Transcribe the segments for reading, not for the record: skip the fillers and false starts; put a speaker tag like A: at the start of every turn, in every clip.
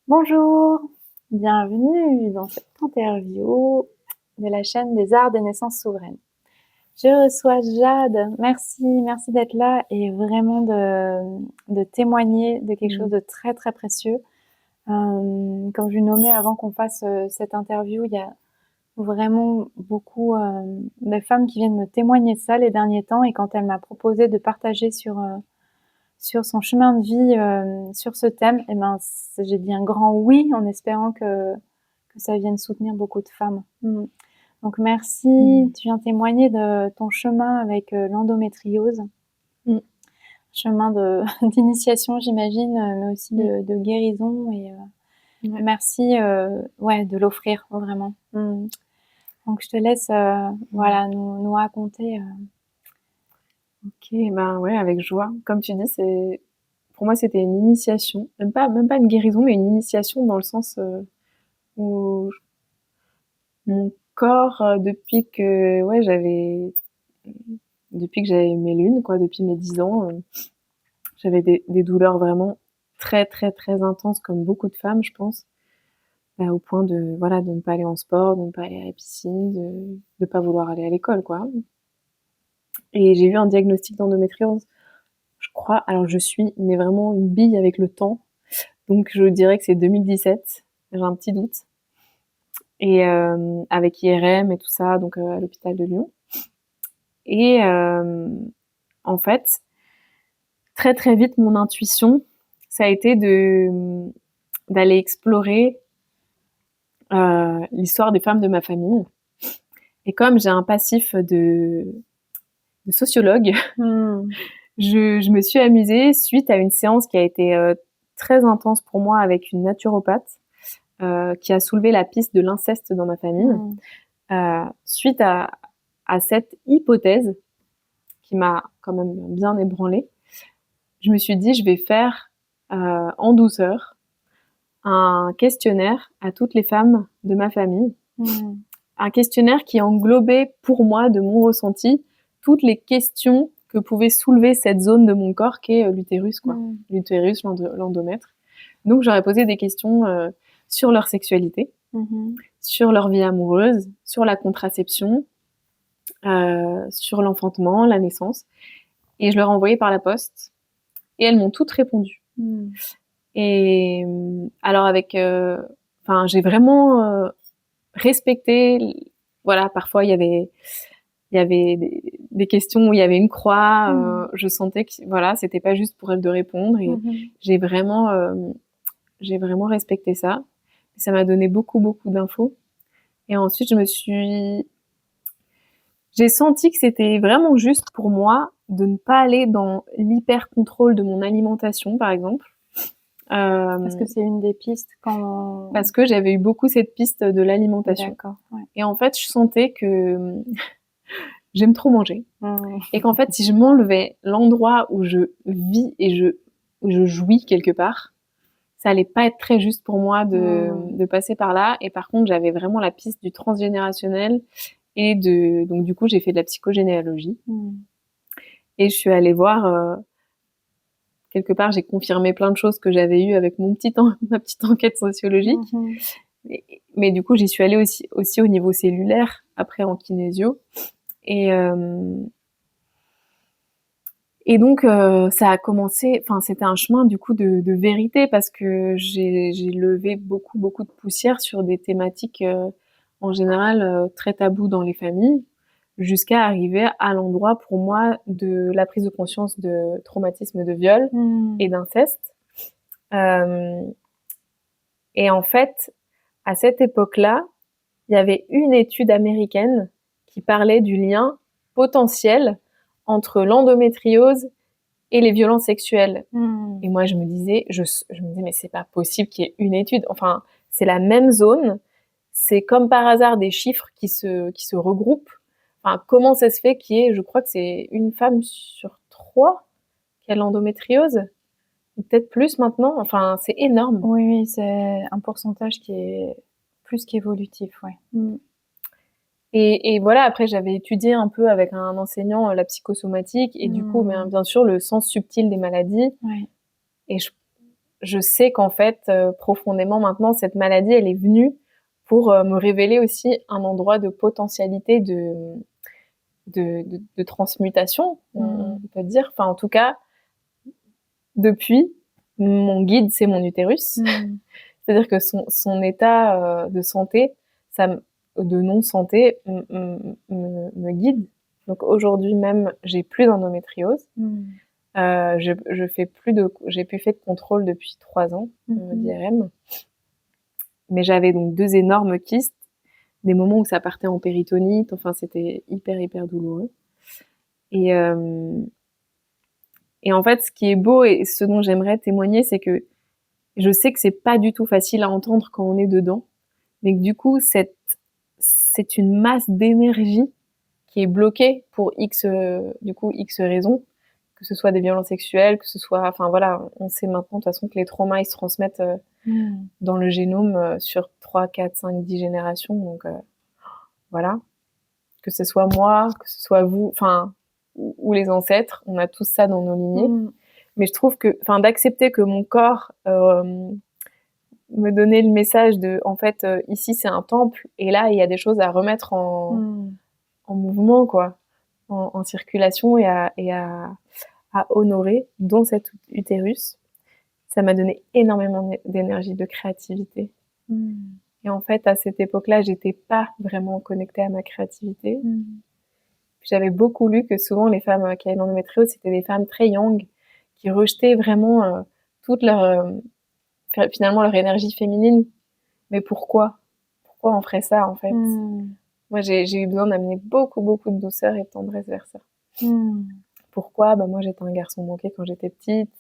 A: Bonjour, bienvenue dans cette interview de la chaîne des Arts des naissances souveraines. Je reçois Jade. Merci d'être là et vraiment de témoigner de quelque chose de très très précieux. Comme je nommais avant qu'on fasse cette interview, il y a vraiment beaucoup de femmes qui viennent me témoigner de ça les derniers temps, et quand elle m'a proposé de partager sur son chemin de vie, sur ce thème, eh ben, j'ai dit un grand oui en espérant que ça vienne soutenir beaucoup de femmes. Donc merci, tu viens témoigner de ton chemin avec l'endométriose. Chemin d'initiation, j'imagine, mais aussi de guérison, et merci de l'offrir, vraiment. Donc je te laisse nous raconter.
B: Ok, ben ouais, avec joie. Comme tu dis, pour moi c'était une initiation, même pas une guérison, mais une initiation dans le sens où mon corps, depuis que j'avais mes lunes, quoi, depuis mes 10 ans, j'avais des douleurs vraiment très très très intenses, comme beaucoup de femmes, je pense, au point de ne pas aller en sport, de ne pas aller à la piscine, de pas vouloir aller à l'école, quoi. Et j'ai eu un diagnostic d'endométriose, je crois. Alors je suis mais vraiment une bille avec le temps. Donc je dirais que c'est 2017. J'ai un petit doute. Et avec IRM et tout ça, donc à l'hôpital de Lyon. Et en fait, très très vite, mon intuition, ça a été d'aller explorer l'histoire des femmes de ma famille. Et comme j'ai un passif de sociologue, je me suis amusée suite à une séance qui a été très intense pour moi avec une naturopathe qui a soulevé la piste de l'inceste dans ma famille. Suite à cette hypothèse qui m'a quand même bien ébranlée, je me suis dit je vais faire en douceur un questionnaire à toutes les femmes de ma famille. Un questionnaire qui englobait pour moi, de mon ressenti, toutes les questions que pouvait soulever cette zone de mon corps qu'est l'utérus, quoi. L'utérus, l'endomètre. Donc j'aurais posé des questions sur leur sexualité, sur leur vie amoureuse, sur la contraception, sur l'enfantement, la naissance. Et je leur ai envoyé par la poste. Et elles m'ont toutes répondu. Et alors j'ai vraiment respecté. Voilà, parfois il y avait des questions où il y avait une croix. Je sentais que voilà, c'était pas juste pour elles de répondre. Et j'ai vraiment respecté ça. Ça m'a donné beaucoup d'infos. Et ensuite, j'ai senti que c'était vraiment juste pour moi de ne pas aller dans l'hyper contrôle de mon alimentation, par exemple.
A: Parce que c'est une des pistes
B: Parce que j'avais eu beaucoup cette piste de l'alimentation.
A: D'accord, ouais.
B: Et en fait, je sentais que j'aime trop manger. Et qu'en fait, si je m'enlevais l'endroit où je vis et où je jouis quelque part, ça allait pas être très juste pour moi de passer par là. Et par contre, j'avais vraiment la piste du transgénérationnel donc du coup, j'ai fait de la psychogénéalogie. Et je suis allée voir, quelque part, j'ai confirmé plein de choses que j'avais eues avec ma petite enquête sociologique. Mais du coup, j'y suis allée aussi au niveau cellulaire, après en kinésio. Et donc, ça a commencé, c'était un chemin du coup de vérité, parce que j'ai levé beaucoup de poussière sur des thématiques en général très tabous dans les familles, jusqu'à arriver à l'endroit pour moi de la prise de conscience de traumatisme de viol et d'inceste. Et en fait, à cette époque-là, il y avait une étude américaine qui parlait du lien potentiel entre l'endométriose et les violences sexuelles. Et moi, je me disais, mais c'est pas possible qu'il y ait une étude. Enfin, c'est la même zone. C'est comme par hasard des chiffres qui se regroupent. Enfin, comment ça se fait je crois que c'est une femme sur 3 qui a l'endométriose? Ou peut-être plus maintenant. Enfin, c'est énorme.
A: Oui, c'est un pourcentage qui est plus qu'évolutif, ouais.
B: Et voilà, après, j'avais étudié un peu avec un enseignant la psychosomatique, et du coup, bien sûr, le sens subtil des maladies.
A: Ouais.
B: Et je sais qu'en fait, profondément maintenant, cette maladie, elle est venue pour me révéler aussi un endroit de potentialité de transmutation, on peut dire. Enfin, en tout cas, depuis, mon guide, c'est mon utérus. C'est-à-dire que son état de santé, de non-santé, me guide. Donc aujourd'hui même, j'ai plus d'endométriose. J'ai plus fait de contrôle depuis 3 ans, d'IRM. Mais j'avais donc 2 énormes kystes, des moments où ça partait en péritonite. Enfin, c'était hyper douloureux. Et en fait, ce qui est beau et ce dont j'aimerais témoigner, c'est que je sais que c'est pas du tout facile à entendre quand on est dedans, mais que du coup, c'est une masse d'énergie qui est bloquée pour X raisons, que ce soit des violences sexuelles, que ce soit, enfin voilà, on sait maintenant de toute façon que les traumas ils se transmettent dans le génome sur 3, 4, 5, 10 générations, donc voilà, que ce soit moi, que ce soit vous, enfin ou les ancêtres, on a tous ça dans nos lignées. Mais je trouve que, enfin, d'accepter que mon corps me donnait le message de, en fait, ici c'est un temple et là il y a des choses à remettre en mouvement, quoi, en circulation et à honorer, dont cet utérus. Ça m'a donné énormément d'énergie, de créativité. Et en fait, à cette époque-là, j'étais pas vraiment connectée à ma créativité. J'avais beaucoup lu que souvent les femmes qui avaient l'endométriose, c'était des femmes très yang, qui rejetaient vraiment toute finalement leur énergie féminine. Mais pourquoi on ferait ça, en fait? Moi, j'ai eu besoin d'amener beaucoup de douceur et de tendresse vers ça. Pourquoi? Moi, j'étais un garçon manqué quand j'étais petite.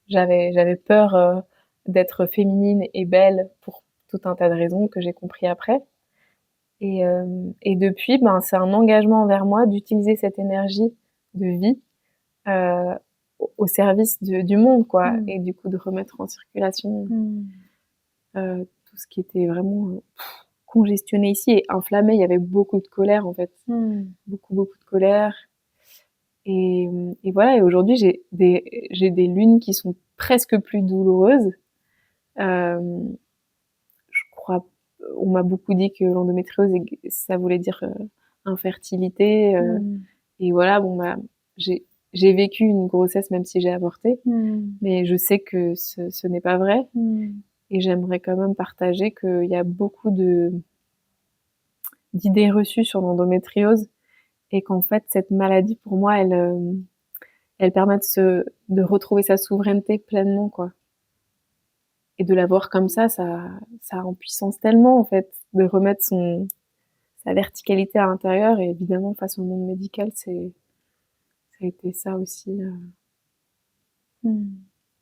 B: J'avais peur d'être féminine et belle pour tout un tas de raisons que j'ai compris après. Et depuis, c'est un engagement envers moi d'utiliser cette énergie de vie au service du monde, quoi. Et du coup, de remettre en circulation tout ce qui était vraiment congestionné ici et inflammé. Il y avait beaucoup de colère, en fait. Beaucoup de colère. Et voilà. Et aujourd'hui, j'ai des lunes qui sont presque plus douloureuses. Je crois, on m'a beaucoup dit que l'endométriose, ça voulait dire infertilité. Et voilà, j'ai vécu une grossesse même si j'ai avorté, mais je sais que ce n'est pas vrai. Et j'aimerais quand même partager qu'il y a beaucoup d'idées reçues sur l'endométriose et qu'en fait, cette maladie, pour moi, elle permet de retrouver sa souveraineté pleinement, quoi. Et de la voir comme ça en puissance tellement, en fait, de remettre sa verticalité à l'intérieur. Et évidemment, face au monde médical, ça a été ça aussi.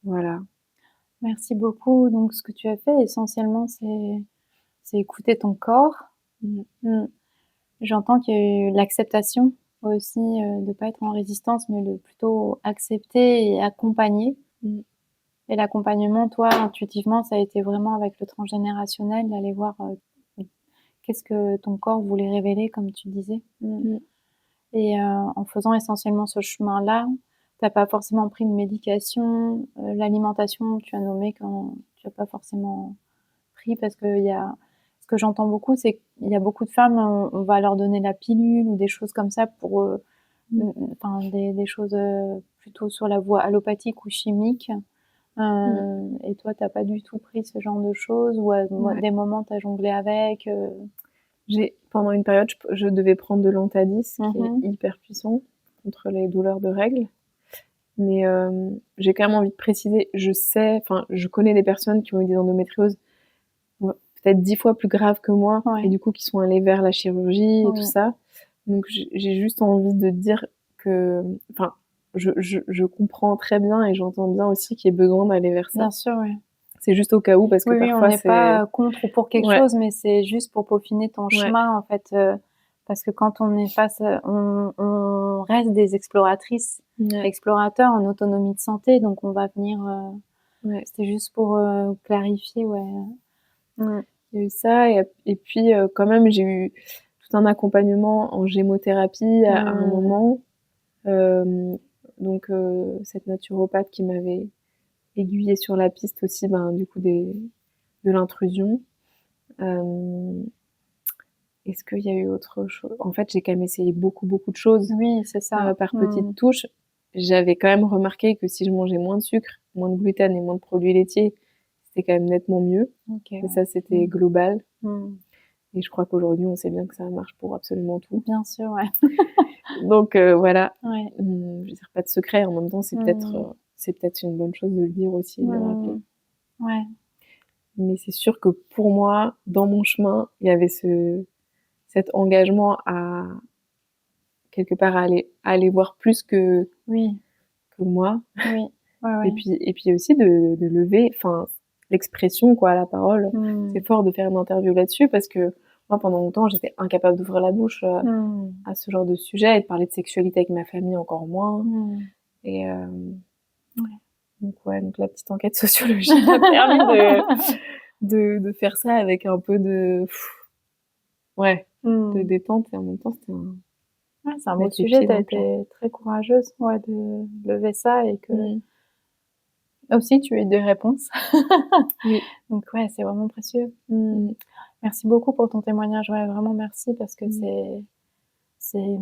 B: Voilà.
A: Merci beaucoup. Donc, ce que tu as fait, essentiellement, c'est écouter ton corps. J'entends qu'il y a eu l'acceptation aussi, de pas être en résistance, mais de plutôt accepter et accompagner. Et l'accompagnement, toi, intuitivement, ça a été vraiment avec le transgénérationnel, d'aller voir qu'est-ce que ton corps voulait révéler, comme tu disais. Et en faisant essentiellement ce chemin-là, t'as pas forcément pris de médication. L'alimentation, tu as nommé quand tu as pas forcément pris, parce que ce que j'entends beaucoup, c'est qu'il y a beaucoup de femmes, on va leur donner la pilule ou des choses comme ça pour, enfin des choses plutôt sur la voie allopathique ou chimique. Et toi, t'as pas du tout pris ce genre de choses, ou à des moments t'as jonglé avec.
B: Pendant une période, je devais prendre de l'Antadis, qui est hyper puissant contre les douleurs de règles. Mais j'ai quand même envie de préciser, je connais des personnes qui ont eu des endométrioses peut-être 10 fois plus graves que moi, et du coup qui sont allées vers la chirurgie et tout ça. Donc j'ai juste envie de dire que, enfin, je comprends très bien et j'entends bien aussi qu'il y ait besoin d'aller vers ça.
A: Bien sûr, oui.
B: C'est juste au cas où, parce que parfois
A: on n'est pas contre ou pour quelque chose, mais c'est juste pour peaufiner ton chemin, en fait. Parce que quand on est on reste des exploratrices, explorateurs en autonomie de santé, donc on va venir. C'était juste pour clarifier,
B: Il y a eu ça, et puis quand même j'ai eu tout un accompagnement en gémothérapie à un moment. Donc cette naturopathe qui m'avait aiguillé sur la piste aussi, du coup, de l'intrusion. Est-ce qu'il y a eu autre chose? En fait, j'ai quand même essayé beaucoup de choses.
A: Oui, c'est ça.
B: Par petites touches. J'avais quand même remarqué que si je mangeais moins de sucre, moins de gluten et moins de produits laitiers, c'était quand même nettement mieux.
A: Okay,
B: mais ça, c'était global.
A: Mmh.
B: Et je crois qu'aujourd'hui, on sait bien que ça marche pour absolument tout.
A: Bien sûr, ouais.
B: Donc voilà.
A: Ouais.
B: Je veux dire, pas de secret. En même temps, c'est peut-être une bonne chose de le dire aussi, de le rappeler.
A: Ouais.
B: Mais c'est sûr que pour moi, dans mon chemin, il y avait cet engagement à quelque part à aller voir plus que moi.
A: Oui. Ouais.
B: Et puis aussi de lever, l'expression, quoi, la parole. C'est fort de faire une interview là-dessus parce que moi, pendant longtemps, j'étais incapable d'ouvrir la bouche à ce genre de sujet et de parler de sexualité avec ma famille encore moins. Et donc la petite enquête sociologique m'a permis de faire ça avec un peu de détente, et en même temps, c'était
A: c'est un beau sujet. T'as été très courageuse, de lever ça, et que aussi tu aies des réponses.
B: Oui.
A: Donc c'est vraiment précieux. Merci beaucoup pour ton témoignage. Ouais, vraiment merci, parce que c'est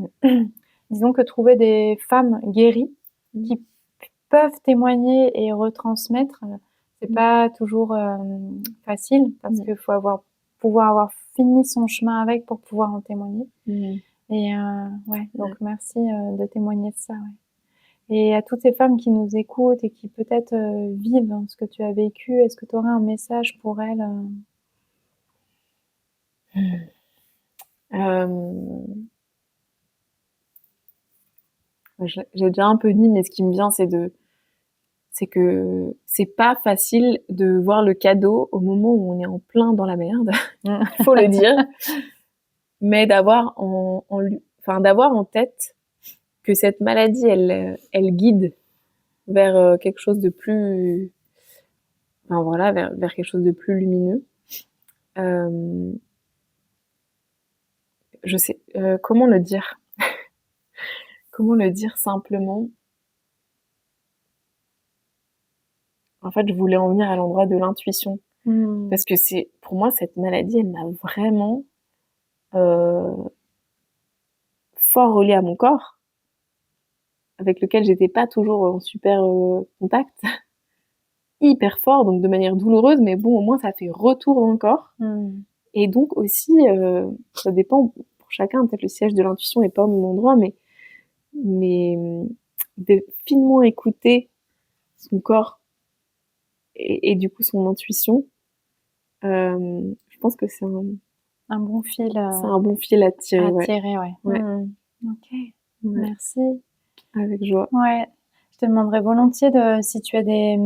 A: disons que trouver des femmes guéries qui peuvent témoigner et retransmettre, c'est pas toujours facile, parce qu'il faut pouvoir avoir fini son chemin avec pour pouvoir en témoigner. Et donc merci de témoigner de ça. Et à toutes ces femmes qui nous écoutent et qui peut-être vivent ce que tu as vécu, est-ce que tu aurais un message pour elles?
B: J'ai déjà un peu dit, mais ce qui me vient, c'est que c'est pas facile de voir le cadeau au moment où on est en plein dans la merde. Faut le dire. Mais d'avoir en tête que cette maladie, elle guide vers quelque chose de plus, vers quelque chose de plus lumineux. Je sais comment le dire. Comment le dire simplement. En fait, je voulais en venir à l'endroit de l'intuition. Parce que pour moi, cette maladie, elle m'a vraiment fort reliée à mon corps, avec lequel j'étais pas toujours en super contact. Hyper fort, donc de manière douloureuse, mais bon, au moins, ça fait retour dans le corps. Et donc aussi, ça dépend pour chacun, peut-être le siège de l'intuition est pas au même endroit, mais de finement écouter son corps et du coup son intuition, je pense que c'est
A: un bon fil.
B: C'est un bon fil à tirer.
A: Ouais. Ok. Merci.
B: Avec joie.
A: Ouais. Je te demanderais volontiers si tu as des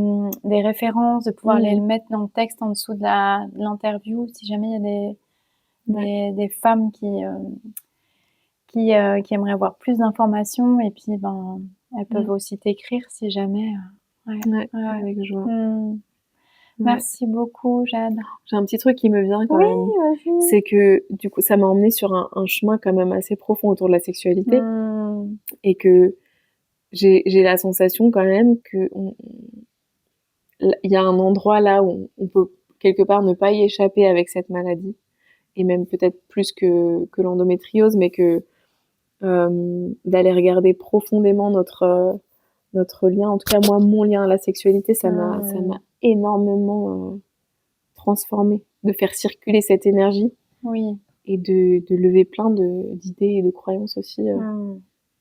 A: références, de pouvoir les mettre dans le texte en dessous de l'interview, si jamais il y a des femmes qui aimeraient avoir plus d'informations, et puis elles peuvent aussi t'écrire si jamais.
B: Avec joie.
A: Merci beaucoup, Jade.
B: J'ai un petit truc qui me vient quand même.
A: Vas-y.
B: C'est que du coup, ça m'a emmenée sur un chemin quand même assez profond autour de la sexualité, et que j'ai la sensation quand même que il y a un endroit là où on peut quelque part ne pas y échapper avec cette maladie, et même peut-être plus que l'endométriose, mais que d'aller regarder profondément notre lien, en tout cas moi, mon lien à la sexualité, ça m'a énormément transformée, de faire circuler cette énergie, et de lever plein d'idées et de croyances aussi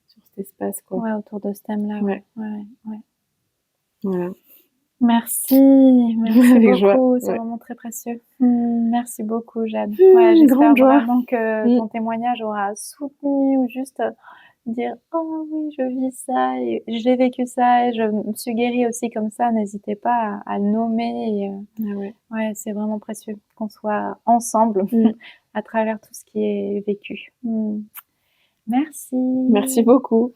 B: sur cet espace, quoi.
A: Ouais, autour de ce thème-là. Ouais.
B: Voilà.
A: Merci
B: Avec
A: beaucoup, c'est vraiment très précieux. Merci beaucoup, Jade. J'espère vraiment que ton témoignage aura soutenu, ou juste dire « Oh oui, je vis ça, et j'ai vécu ça, et je me suis guérie aussi comme ça ». N'hésitez pas à le nommer. C'est vraiment précieux qu'on soit ensemble à travers tout ce qui est vécu. Merci.
B: Merci beaucoup.